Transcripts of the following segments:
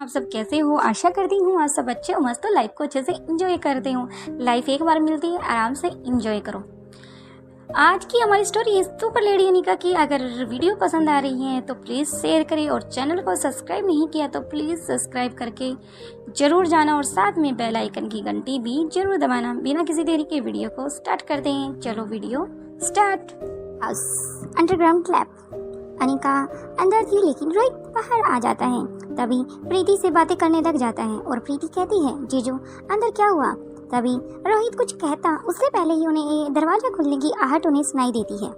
आप सब कैसे हो? आशा करती हूँ आज सब अच्छे हो, मस्त हो, लाइफ को अच्छे से एंजॉय करते हो। लाइफ एक बार मिलती है, आराम से एंजॉय करो। आज की हमारी स्टोरी है सुपर लेडी अनिका की। अगर वीडियो पसंद आ रही है तो प्लीज़ शेयर करें और चैनल को सब्सक्राइब नहीं किया तो प्लीज़ सब्सक्राइब करके ज़रूर जाना और साथ में बेल आइकन की घंटी भी ज़रूर दबाना। बिना किसी देरी के वीडियो को स्टार्ट करते हैं। चलो video start. House underground clap. Anika अंदर थी लेकिन रोहित बाहर आ जाता है। तभी प्रीति से बातें करने लग जाता है और प्रीति कहती है, जीजू अंदर क्या हुआ? तभी रोहित कुछ कहता उससे पहले ही उन्हें दरवाजा खुलने की आहट उन्हें सुनाई देती है।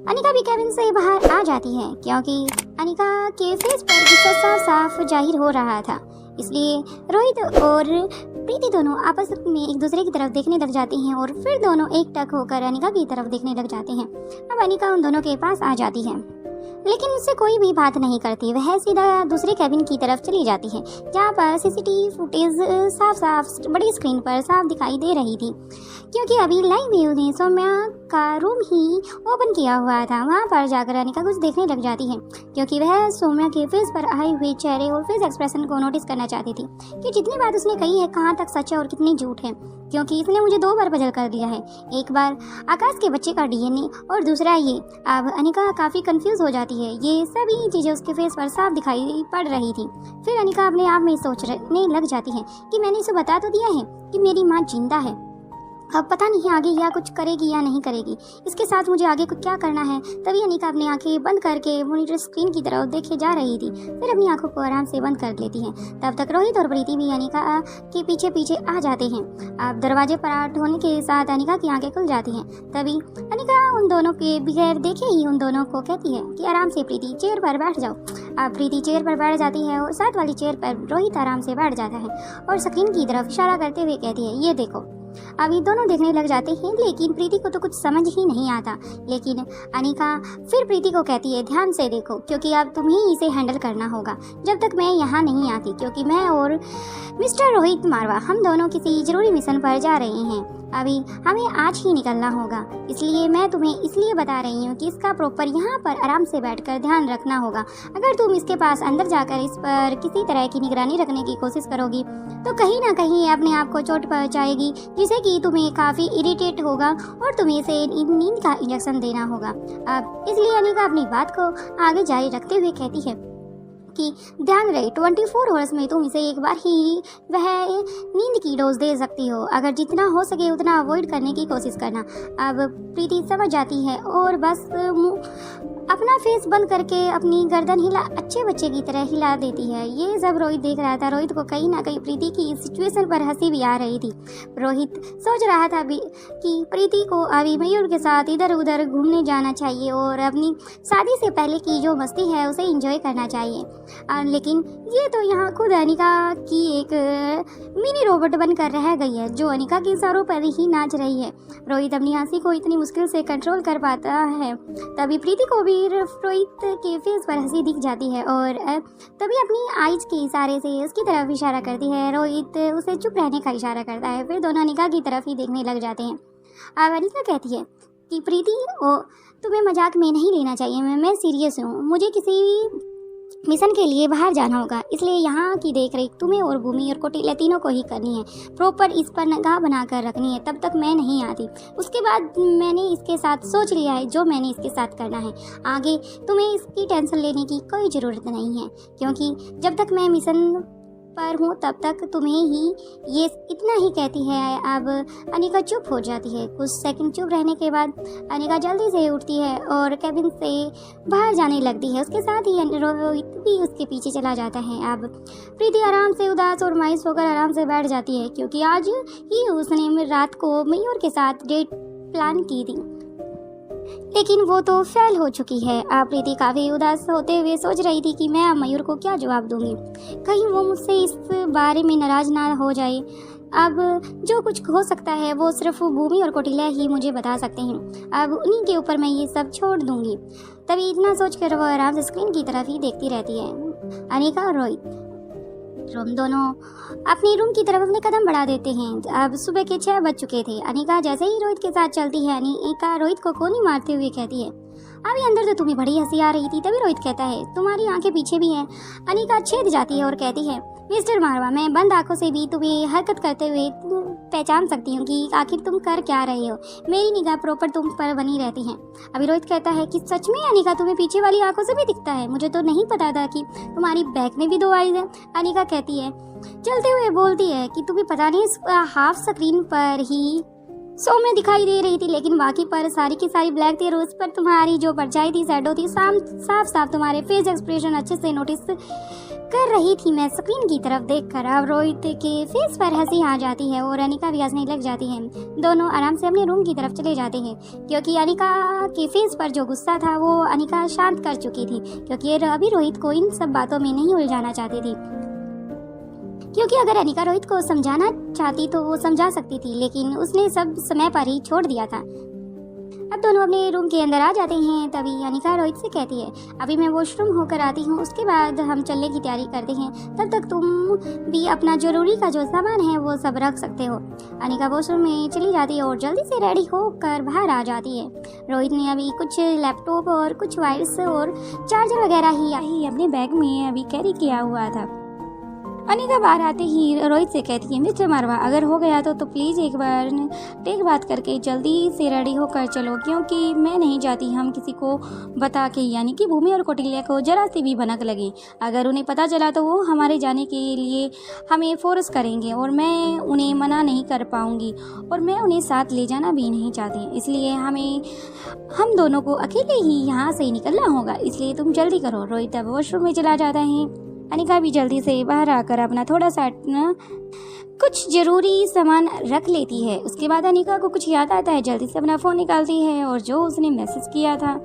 अनिका भी केबिन से बाहर आ जाती है क्योंकि अनिका के फेस पर गुस्सा साफ साफ जाहिर हो रहा था। इसलिए रोहित और प्रीति दोनों आपस में एक दूसरे की तरफ देखने लग जाती हैं और फिर दोनों एक टक होकर अनिका की तरफ देखने लग जाते हैं। अब अनिका उन दोनों के पास आ जाती है लेकिन उससे कोई भी बात नहीं करती। वह सीधा दूसरे कैबिन की तरफ चली जाती है जहाँ पर सीसीटीवी फुटेज साफ साफ बड़ी स्क्रीन पर साफ दिखाई दे रही थी क्योंकि अभी लाइव व्यू ने सौम्या का रूम ही ओपन किया हुआ था। वहाँ पर जाकर अनिका कुछ देखने लग जाती है क्योंकि वह सौम्या के फेस पर आए हुए चेहरे और फेस एक्सप्रेशन को नोटिस करना चाहती थी कि जितनी बात उसने कही है कहाँ तक सच है और कितनी झूठ है, क्योंकि इसने मुझे 2 बार बदल कर दिया है। एक बार आकाश के बच्चे का डीएनए और दूसरा ये। अब अनिका काफ़ी कंफ्यूज हो जाती है। ये सभी चीज़ें उसके फेस पर साफ दिखाई पड़ रही थी। फिर अनिका अपने आप में सोचने लग जाती है कि मैंने इसे बता तो दिया है कि मेरी माँ जिंदा है, अब पता नहीं आगे या कुछ करेगी या नहीं करेगी, इसके साथ मुझे आगे को क्या करना है। तभी अनिका अपनी आंखें बंद करके मॉनिटर स्क्रीन की तरफ देखे जा रही थी, फिर अपनी आंखों को आराम से बंद कर लेती हैं। तब तक रोहित और प्रीति भी अनिका के पीछे पीछे आ जाते हैं। अब दरवाजे पर होने के साथ अनिका की आंखें खुल जाती हैं। तभी अनिका उन दोनों के बगैर देखे ही उन दोनों को कहती है कि आराम से प्रीति चेयर पर बैठ जाओ। अब प्रीति चेयर पर बैठ जाती है और साथ वाली चेयर पर रोहित आराम से बैठ जाता है और स्क्रीन की तरफ इशारा करते हुए कहती है, ये देखो। अभी दोनों देखने लग जाते हैं लेकिन प्रीति को तो कुछ समझ ही नहीं आता। लेकिन अनिका फिर प्रीति को कहती है, ध्यान से देखो क्योंकि अब तुम्हें इसे हैंडल करना होगा जब तक मैं यहाँ नहीं आती, क्योंकि मैं और मिस्टर रोहित मारवा हम दोनों किसी जरूरी मिशन पर जा रहे हैं। अभी हमें आज ही निकलना होगा, इसलिए मैं तुम्हें इसलिए बता रही हूँ कि इसका प्रॉपर यहाँ पर आराम से बैठकर ध्यान रखना होगा। अगर तुम इसके पास अंदर जाकर इस पर किसी तरह की निगरानी रखने की कोशिश करोगी तो कहीं ना कहीं अपने आप को चोट पहुँचाएगी, जिससे कि तुम्हें काफ़ी इरिटेट होगा और तुम्हें इसे नींद का इंजेक्शन देना होगा। अब इसलिए अनिका अपनी बात को आगे जारी रखते हुए कहती है कि ध्यान रहे 24 आवर्स में तुम इसे एक बार ही वह नींद की डोज दे सकती हो। अगर जितना हो सके उतना अवॉइड करने की कोशिश करना। अब प्रीति समझ जाती है और बस अपना फेस बंद करके अपनी गर्दन अच्छे बच्चे की तरह हिला देती है। ये सब रोहित देख रहा था। रोहित को कहीं ना कहीं प्रीति की सिचुएशन पर हंसी भी आ रही थी। रोहित सोच रहा था कि प्रीति को अभी मयूर के साथ इधर उधर घूमने जाना चाहिए और अपनी शादी से पहले की जो मस्ती है उसे एंजॉय करना चाहिए। लेकिन ये तो यहाँ खुद अनिका की एक मिनी रोबोट बनकर रह गई है जो अनिका के इशारों पर ही नाच रही है। रोहित अपनी हंसी को इतनी मुश्किल से कंट्रोल कर पाता है। तभी प्रीति को भी रोहित के फेस पर हंसी दिख जाती है और तभी अपनी आइज के इशारे से उसकी तरफ इशारा करती है। रोहित उसे चुप रहने का इशारा करता है। फिर दोनों अनिका की तरफ ही देखने लग जाते हैं। अब अनिका कहती है कि प्रीति तुम्हें मजाक में नहीं लेना चाहिए, मैं सीरियस हूँ। मुझे किसी मिशन के लिए बाहर जाना होगा, इसलिए यहाँ की देख रेख तुम्हें और भूमि और कोटिला तीनों को ही करनी है। प्रॉपर इस पर निगाह बनाकर रखनी है। तब तक मैं नहीं आती, उसके बाद मैंने इसके साथ सोच लिया है जो मैंने इसके साथ करना है। आगे तुम्हें इसकी टेंशन लेने की कोई ज़रूरत नहीं है, क्योंकि जब तक मैं मिशन पर हूँ तब तक तुम्हें ही ये इतना ही कहती है। अब अनिका चुप हो जाती है। कुछ सेकंड चुप रहने के बाद अनिका जल्दी से उठती है और कैबिन से बाहर जाने लगती है। उसके साथ ही रोहित भी उसके पीछे चला जाता है। अब प्रीति आराम से उदास और मायूस होकर आराम से बैठ जाती है क्योंकि आज ही उसने रात को मयूर के साथ डेट प्लान की थी, लेकिन वो तो फेल हो चुकी है। अब प्रीति काफ़ी उदास होते हुए सोच रही थी कि मैं अब मयूर को क्या जवाब दूंगी, कहीं वो मुझसे इस बारे में नाराज ना हो जाए। अब जो कुछ हो सकता है वो सिर्फ भूमि और कोटिला ही मुझे बता सकते हैं। अब उन्हीं के ऊपर मैं ये सब छोड़ दूंगी। तभी इतना सोचकर वो आराम से स्क्रीन की तरफ ही देखती रहती है। अनिका और रोहित हम दोनों अपनी रूम की तरफ अपने कदम बढ़ा देते हैं। अब सुबह के 6 बज चुके थे। अनिका जैसे ही रोहित के साथ चलती है, अनिका रोहित को कोनी मारते हुए कहती है, अभी अंदर तो तुम्हें बड़ी हंसी आ रही थी। तभी रोहित कहता है, तुम्हारी आंखें पीछे भी हैं। अनिका छेद जाती है और कहती है, मिस्टर मारवा, मैं बंद आंखों से भी तुम्हें हरकत करते हुए पहचान सकती हूँ कि आखिर तुम कर क्या रहे हो। मेरी निगाह प्रॉपर तुम पर बनी रहती है। अभी रोहित कहता है कि सच में अनिका, तुम्हें पीछे वाली आंखों से भी दिखता है। मुझे तो नहीं पता था कि तुम्हारी बैक में भी 2 आईज है। अनिका कहती है, चलते हुए बोलती है कि तुम्हें पता नहीं हाफ स्क्रीन पर ही सौम्य दिखाई दे रही थी, लेकिन बाकी पर सारी की सारी ब्लैक थी और उस पर तुम्हारी जो परछाई थी, शैडो थी, साफ साफ तुम्हारे फेस एक्सप्रेशन अच्छे से नोटिस कर रही थी मैं स्क्रीन की तरफ देखकर। अब रोहित के फेस पर हंसी आ जाती है और अनिका भी हंसने लग जाती है। दोनों आराम से अपने रूम की तरफ चले जाते हैं, क्योंकि अनिका के फेस पर जो गुस्सा था वो अनिका शांत कर चुकी थी, क्योंकि अभी रोहित को इन सब बातों में नहीं उलझाना चाहती थी। क्योंकि अगर अनिका रोहित को समझाना चाहती तो वो समझा सकती थी, लेकिन उसने सब समय पर ही छोड़ दिया था। अब दोनों अपने रूम के अंदर आ जाते हैं। तभी अनिका रोहित से कहती है, अभी मैं वॉशरूम होकर आती हूँ, उसके बाद हम चलने की तैयारी करते हैं। तब तक तुम भी अपना जरूरी का जो सामान है वो सब रख सकते हो। अनिका वॉशरूम में चली जाती है और जल्दी से रेडी होकर बाहर आ जाती है। रोहित ने अभी कुछ लैपटॉप और कुछ वायर्स और चार्जर वगैरह ही अपने बैग में अभी कैरी किया हुआ था। अनिका बाहर आते ही रोहित से कहती है, मिस्टर मारवा, अगर हो गया तो प्लीज़ एक बार टेक बात करके जल्दी से रेडी होकर चलो, क्योंकि मैं नहीं चाहती हम किसी को बता के, यानी कि भूमि और कौटिल्य को जरा सी भी भनक लगे। अगर उन्हें पता चला तो वो हमारे जाने के लिए हमें फोर्स करेंगे और मैं उन्हें मना नहीं कर पाऊंगी और मैं उन्हें साथ ले जाना भी नहीं चाहती। इसलिए हम दोनों को अकेले ही यहाँ से निकलना होगा, इसलिए तुम जल्दी करो। रोहित अब वॉशरूम में चला जाता है। अनिका भी जल्दी से बाहर आकर अपना थोड़ा सा कुछ जरूरी सामान रख लेती है। उसके बाद अनिका को कुछ याद आता है, जल्दी से अपना फ़ोन निकालती है और जो उसने मैसेज किया था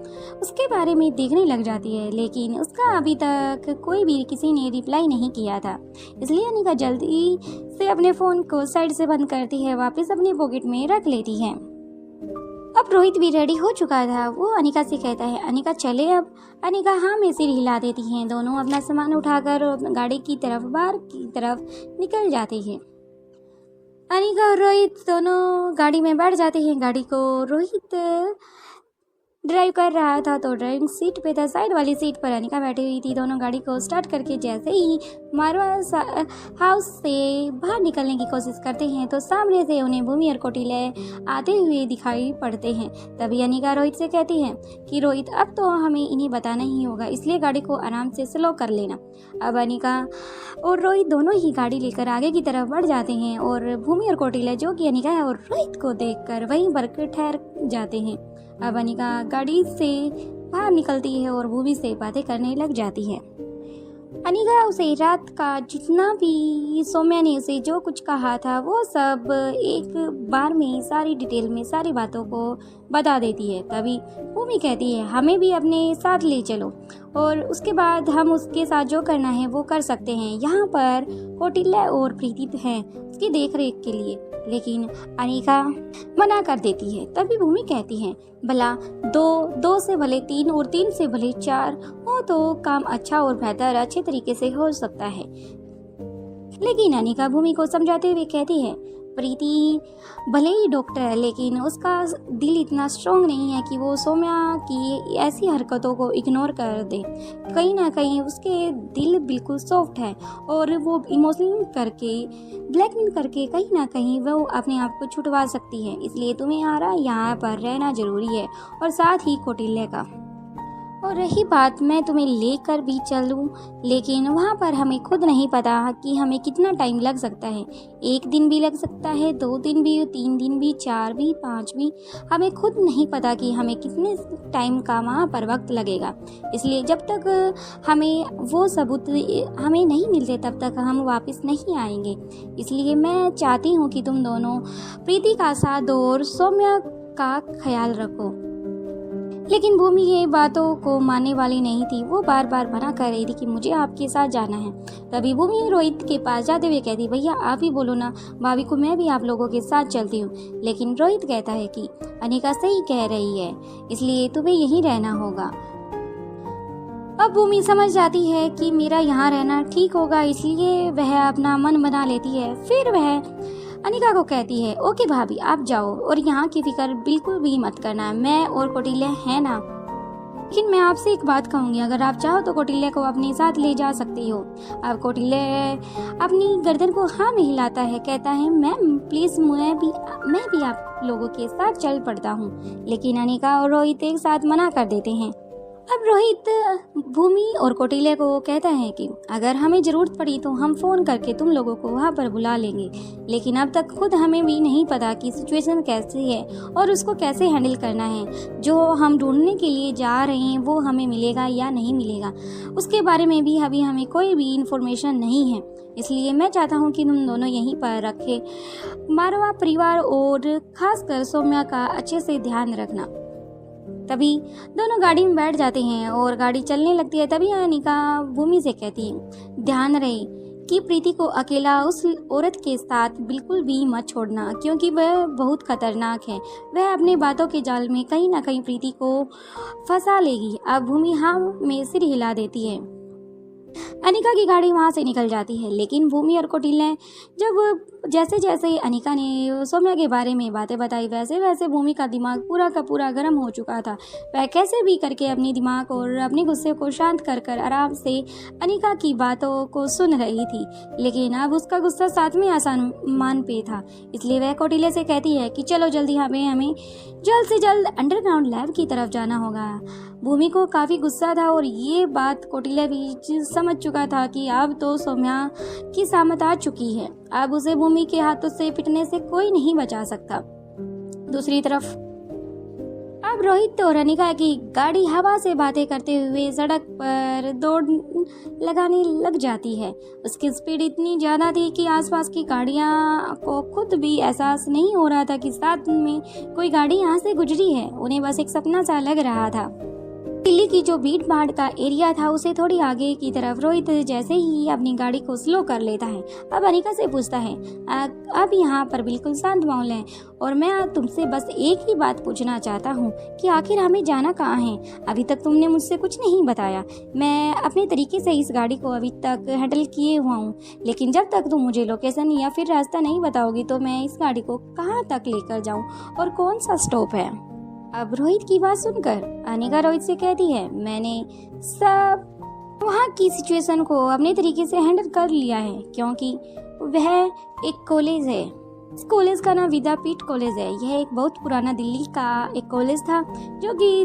उसके बारे में देखने लग जाती है, लेकिन उसका अभी तक कोई भी किसी ने रिप्लाई नहीं किया था। इसलिए अनिका जल्दी से अपने फ़ोन को साइड से बंद करती है, वापस अपनी पॉकेट में रख लेती है। अब रोहित भी रेडी हो चुका था। वो अनिका से कहता है, अनिका चले अब। अनिका हाँ में सिर हिला देती हैं। दोनों अपना सामान उठाकर गाड़ी की तरफ बाहर की तरफ निकल जाते हैं। अनिका और रोहित दोनों गाड़ी में बैठ जाते हैं। गाड़ी को रोहित ड्राइव कर रहा था तो ड्राइविंग सीट पे था, साइड वाली सीट पर अनिका बैठी हुई थी। दोनों गाड़ी को स्टार्ट करके जैसे ही मारवा हाउस से बाहर निकलने की कोशिश करते हैं तो सामने से उन्हें भूमि और कौटिल्य आते हुए दिखाई पड़ते हैं। तभी अनिका रोहित से कहती है कि रोहित, अब तो हमें इन्हें बताना ही होगा, इसलिए गाड़ी को आराम से स्लो कर लेना। अब अनिका और रोहित दोनों ही गाड़ी लेकर आगे की तरफ बढ़ जाते हैं और भूमि और कौटिल्य, जो कि अनिका है और रोहित को देखकर वहीं पर ठहर जाते हैं। अब अनिका गाड़ी से बाहर निकलती है और भूमि से बातें करने लग जाती है। अनिका उसे रात का जितना भी सौम्या ने उसे जो कुछ कहा था वो सब एक बार में सारी डिटेल में सारी बातों को बता देती है। तभी भूमि कहती है, हमें भी अपने साथ ले चलो और उसके बाद हम उसके साथ जो करना है वो कर सकते हैं। यहाँ पर कौटिल्य और प्रीति हैं उसकी देख रेख के लिए, लेकिन अनिका मना कर देती है। तभी भूमि कहती है, भला दो से भले 3 और 3 से भले 4 हो तो काम अच्छा और बेहतर अच्छे तरीके से हो सकता है। लेकिन अनिका भूमि को समझाते हुए कहती है, प्रीति भले ही डॉक्टर है लेकिन उसका दिल इतना स्ट्रांग नहीं है कि वो सौम्या की ऐसी हरकतों को इग्नोर कर दे। कहीं ना कहीं उसके दिल बिल्कुल सॉफ्ट है और वो इमोशनल करके ब्लैकमेल करके कहीं ना कहीं वो अपने आप को छुटवा सकती है। इसलिए तुम्हें यहाँ पर रहना जरूरी है और साथ ही कौटिल्य का। और रही बात मैं तुम्हें लेकर भी चलूं, लेकिन वहाँ पर हमें खुद नहीं पता कि हमें कितना टाइम लग सकता है। 1 दिन भी लग सकता है, 2 दिन भी, 3 दिन भी, 4 भी, 5 भी। हमें खुद नहीं पता कि हमें कितने टाइम का वहाँ पर वक्त लगेगा। इसलिए जब तक हमें वो सबूत हमें नहीं मिलते तब तक हम वापस नहीं आएंगे। इसलिए मैं चाहती हूँ कि तुम दोनों प्रीति का साथ दो और सौम्या का ख्याल रखो। लेकिन भूमि ये बातों को मानने वाली नहीं थी। वो बार बार मना कर रही थी कि मुझे आपके साथ जाना है। तभी भूमि रोहित के पास जाते हुए कहती, भैया आप ही बोलो ना, भाभी को मैं भी आप लोगों के साथ चलती हूँ। लेकिन रोहित कहता है कि अनिका सही कह रही है, इसलिए तुम्हें यहीं रहना होगा। अब भूमि समझ जाती है कि मेरा यहाँ रहना ठीक होगा, इसलिए वह अपना मन बना लेती है। फिर वह अनिका को कहती है, ओके भाभी आप जाओ और यहाँ की फिक्र बिल्कुल भी मत करना, मैं और कौटिल्य है ना। लेकिन मैं आपसे एक बात कहूँगी, अगर आप चाहो तो कौटिल्य को अपने साथ ले जा सकती हो। अब कौटिल्य अपनी गर्दन को हाँ में हिलाता है, कहता है मैम प्लीज़ मैं भी आप लोगों के साथ चल पड़ता हूँ। लेकिन अनिका और रोहित एक साथ मना कर देते हैं। अब रोहित भूमि और कौटिल्य को कहता है कि अगर हमें ज़रूरत पड़ी तो हम फ़ोन करके तुम लोगों को वहाँ पर बुला लेंगे, लेकिन अब तक खुद हमें भी नहीं पता कि सिचुएशन कैसी है और उसको कैसे हैंडल करना है। जो हम ढूंढने के लिए जा रहे हैं वो हमें मिलेगा या नहीं मिलेगा, उसके बारे में भी अभी हमें कोई भी इन्फॉर्मेशन नहीं है। इसलिए मैं चाहता हूँ कि तुम दोनों यहीं पर रखें। मारवा परिवार और खासकर सौम्या का अच्छे से ध्यान रखना। तभी दोनों गाड़ी में बैठ जाते हैं और गाड़ी चलने लगती है। तभी अनिका भूमि से कहती है, ध्यान रहे कि प्रीति को अकेला उस औरत के साथ बिल्कुल भी मत छोड़ना, क्योंकि वह बहुत खतरनाक है। वह अपने बातों के जाल में कहीं ना कहीं प्रीति को फंसा लेगी। अब भूमि हाँ में सिर हिला देती है। अनिका की गाड़ी वहाँ से निकल जाती है। लेकिन भूमि और कौटिल्य जब जैसे जैसे अनिका ने सौम्या के बारे में बातें बताई, वैसे वैसे भूमि का दिमाग पूरा का पूरा गर्म हो चुका था। वह कैसे भी करके अपने दिमाग और अपने गुस्से को शांत कर कर आराम से अनिका की बातों को सुन रही थी। लेकिन अब उसका गुस्सा सातवें आसमान पे था। इसलिए वह कौटिल्य से कहती है कि चलो जल्दी हमें जल्द से जल्द अंडरग्राउंड लैब की तरफ जाना होगा। भूमि को काफ़ी गुस्सा था और ये बात कौटिल्य भी समझ चुका था कि अब तो सौम्या की सामत आ चुकी है। अब उसे भूमि के हाथों से पिटने से कोई नहीं बचा सकता। दूसरी तरफ अब रोहित और अनिका की गाड़ी हवा से बातें करते हुए सड़क पर दौड़ लगाने लग जाती है। उसकी स्पीड इतनी ज़्यादा थी कि आसपास की गाड़ियां को खुद भी एहसास नहीं हो रहा था कि साथ में कोई गाड़ी यहाँ से गुजरी है। उन्हें बस एक सपना सा लग रहा था। दिल्ली की जो भीड़ भाड़ का एरिया था उसे थोड़ी आगे की तरफ रोहित जैसे ही अपनी गाड़ी को स्लो कर लेता है। अब अनिका से पूछता है, अब यहाँ पर बिल्कुल शांत माहौल है और मैं तुमसे बस एक ही बात पूछना चाहता हूँ कि आखिर हमें जाना कहाँ है। अभी तक तुमने मुझसे कुछ नहीं बताया। मैं अपने तरीके से इस गाड़ी को अभी तक हैंडल किए हुआ हूँ, लेकिन जब तक तुम मुझे लोकेशन या फिर रास्ता नहीं बताओगी तो मैं इस गाड़ी को कहाँ तक लेकर जाऊँ और कौन सा स्टॉप है। अब रोहित की बात सुनकर अनिका रोहित से कहती है, मैंने सब वहाँ की सिचुएशन को अपने तरीके से हैंडल कर लिया है, क्योंकि वह एक कॉलेज है। इस कॉलेज का नाम विद्यापीठ कॉलेज है। यह एक बहुत पुराना दिल्ली का एक कॉलेज था जो कि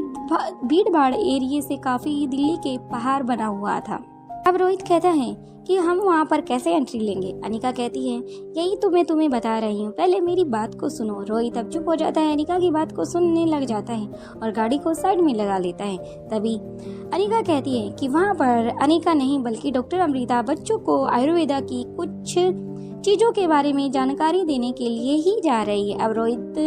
भीड़ भाड़ एरिया से काफ़ी दिल्ली के बाहर बना हुआ था। अब रोहित कहता है कि हम वहाँ पर कैसे एंट्री लेंगे। अनिका कहती है, यही तो मैं तुम्हें बता रही हूँ, पहले मेरी बात को सुनो। रोहित अब चुप हो जाता है, अनिका की बात को सुनने लग जाता है और गाड़ी को साइड में लगा लेता है। तभी अनिका कहती है कि वहाँ पर अनिका नहीं बल्कि डॉक्टर अमृता बच्चों को आयुर्वेदा की कुछ चीज़ों के बारे में जानकारी देने के लिए ही जा रही है। अब रोहित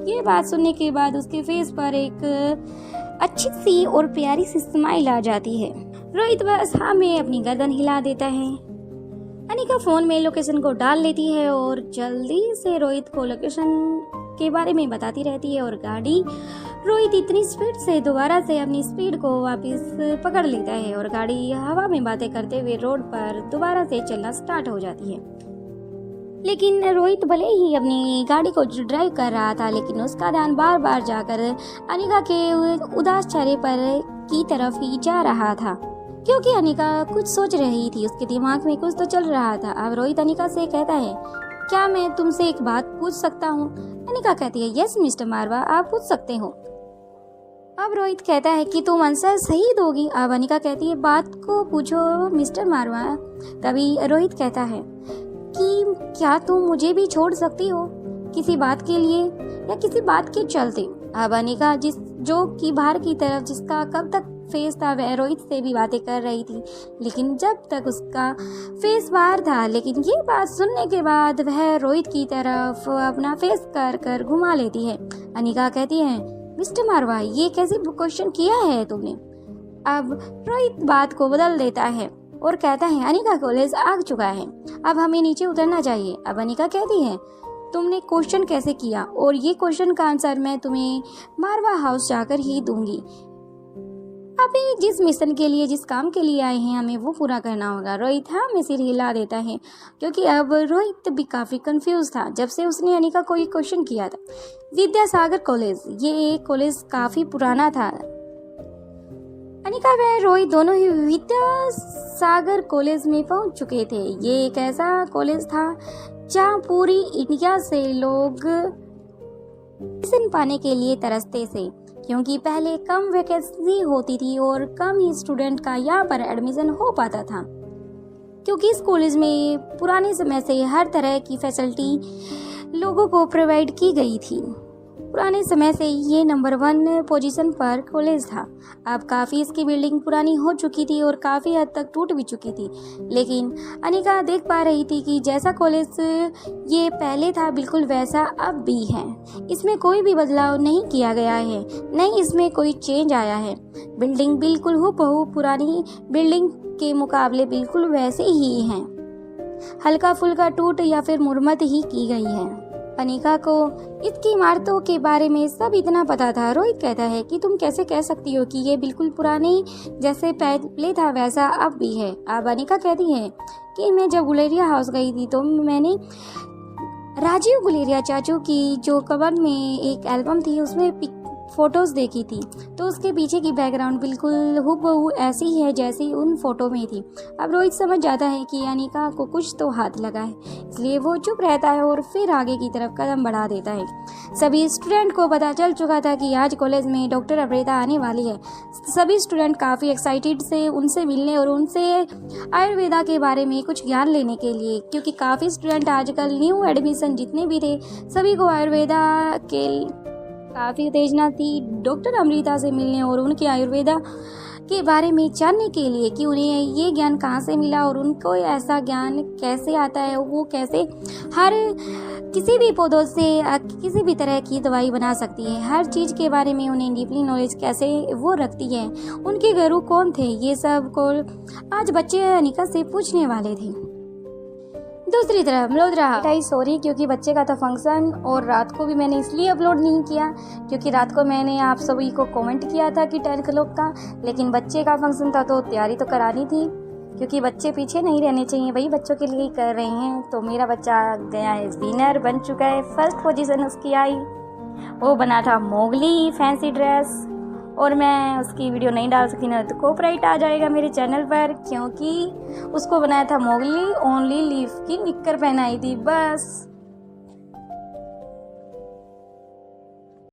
ये बात सुनने के बाद उसके फेस पर एक अच्छी सी और प्यारी सी स्माइल आ जाती है। रोहित बस हाँ में अपनी गर्दन हिला देता है। अनिका फोन में लोकेशन को डाल लेती है और जल्दी से रोहित को लोकेशन के बारे में बताती रहती है और गाड़ी रोहित इतनी स्पीड से दोबारा से अपनी स्पीड को वापस पकड़ लेता है और गाड़ी हवा में बातें करते हुए रोड पर दोबारा से चलना स्टार्ट हो जाती है। लेकिन रोहित भले ही अपनी गाड़ी को ड्राइव कर रहा था, लेकिन उसका ध्यान बार बार जाकर अनिका के उदास चेहरे पर की तरफ ही जा रहा था, क्योंकि अनिका कुछ सोच रही थी। उसके दिमाग में कुछ तो चल रहा था। अब रोहित अनिका से कहता है, क्या मैं तुमसे एक बात पूछ सकता हूँ? अनिका कहती है, यस मिस्टर मारवा, आप पूछ सकते हो। अब रोहित कहता है कि तुम आंसर सही दोगी। अब अनिका कहती है, बात को पूछो मिस्टर मारवा। तभी रोहित कहता है कि क्या तुम मुझे भी छोड़ सकती हो किसी बात के लिए या किसी बात के चलते। अब अनिका जो कि बाहर की तरफ जिसका कब तक फेस था वह रोहित से भी बातें कर रही थी, लेकिन जब तक उसका फेस बाहर था। लेकिन ये बात सुनने के बाद वह रोहित की तरफ अपना फेस कर कर घुमा लेती है। अनिका कहती है, मिस्टर मारवा, ये कैसे क्वेश्चन किया है तुमने? अब रोहित बात को बदल देता है और कहता है, अनिका कॉलेज आ चुका है, अब हमें नीचे उतरना चाहिए। अब अनिका कहती है, तुमने क्वेश्चन कैसे किया? और ये क्वेश्चन का आंसर मैं तुम्हें मारवा हाउस जाकर ही दूंगी। अभी जिस मिशन के लिए, जिस काम के लिए आए हैं, हमें वो पूरा करना होगा। रोहित हाँ में सिर हिला देता है, क्योंकि अब रोहित भी काफ़ी कंफ्यूज था जब से उसने अनिका को एक क्वेश्चन किया था। विद्यासागर कॉलेज, ये कॉलेज काफ़ी पुराना था। अनिका व रोहित दोनों ही विद्यासागर कॉलेज में पहुंच चुके थे। ये एक ऐसा कॉलेज था जहाँ पूरी इंडिया से लोग एडमिशन पाने के लिए तरसते थे, क्योंकि पहले कम वैकेंसी होती थी और कम ही स्टूडेंट का यहाँ पर एडमिशन हो पाता था, क्योंकि इस कॉलेज में पुराने समय से हर तरह की फैसिलिटी लोगों को प्रोवाइड की गई थी। पुराने समय से ये नंबर 1 पोजीशन पर कॉलेज था। अब काफ़ी इसकी बिल्डिंग पुरानी हो चुकी थी और काफ़ी हद तक टूट भी चुकी थी, लेकिन अनिका देख पा रही थी कि जैसा कॉलेज ये पहले था बिल्कुल वैसा अब भी है। इसमें कोई भी बदलाव नहीं किया गया है, नहीं इसमें कोई चेंज आया है। बिल्डिंग बिल्कुल हूबहू पुरानी बिल्डिंग के मुकाबले बिल्कुल वैसे ही है, हल्का फुल्का टूट या फिर मुरम्मत ही की गई है। अनिका को इसकी इमारतों के बारे में सब इतना पता था। रोहित कहता है कि तुम कैसे कह सकती हो कि ये बिल्कुल पुराने जैसे पहले था वैसा अब भी है। अब अनिका कहती है कि मैं जब गुलेरिया हाउस गई थी तो मैंने राजीव गुलेरिया चाचू की जो कवर में एक एल्बम थी उसमें फोटोज देखी थी, तो उसके पीछे की बैकग्राउंड बिल्कुल हूबहू ऐसी ही है जैसी उन फोटो में थी। अब रोहित समझ जाता है कि अनिका को कुछ तो हाथ लगा है, इसलिए वो चुप रहता है और फिर आगे की तरफ कदम बढ़ा देता है। सभी स्टूडेंट को पता चल चुका था कि आज कॉलेज में डॉक्टर अमृता आने वाली है। सभी स्टूडेंट काफ़ी एक्साइटेड से उनसे मिलने और उनसे आयुर्वेदा के बारे में कुछ ज्ञान लेने के लिए, क्योंकि काफ़ी स्टूडेंट आजकल न्यू एडमिशन जितने भी थे सभी को आयुर्वेदा के काफ़ी उत्तेजना थी डॉक्टर अमृता से मिलने और उनके आयुर्वेदा के बारे में जानने के लिए कि उन्हें ये ज्ञान कहाँ से मिला और उनको ऐसा ज्ञान कैसे आता है, वो कैसे हर किसी भी पौधों से किसी भी तरह की दवाई बना सकती है। हर चीज़ के बारे में उन्हें डीपली नॉलेज कैसे वो रखती है, उनके गुरु कौन थे, ये सब को आज बच्चे अनिका से पूछने वाले थे। दूसरी तरफ मल्होत्रा सॉरी, क्योंकि बच्चे का था फंक्शन और रात को भी मैंने इसलिए अपलोड नहीं किया क्योंकि रात को मैंने आप सभी को कमेंट किया था कि 10 o'clock का, लेकिन बच्चे का फंक्शन था तो तैयारी तो करानी थी, क्योंकि बच्चे पीछे नहीं रहने चाहिए भाई, बच्चों के लिए कर रहे हैं। तो मेरा बच्चा गया है, विनर बन चुका है, फर्स्ट पोजीशन उसकी आई, वो बना था मोगली फैंसी ड्रेस, और मैं उसकी वीडियो नहीं डाल सकती ना तो कॉपीराइट आ जाएगा मेरे चैनल पर, क्योंकि उसको बनाया था मोगली, ओनली लीफ की निक्कर पहनाई थी बस।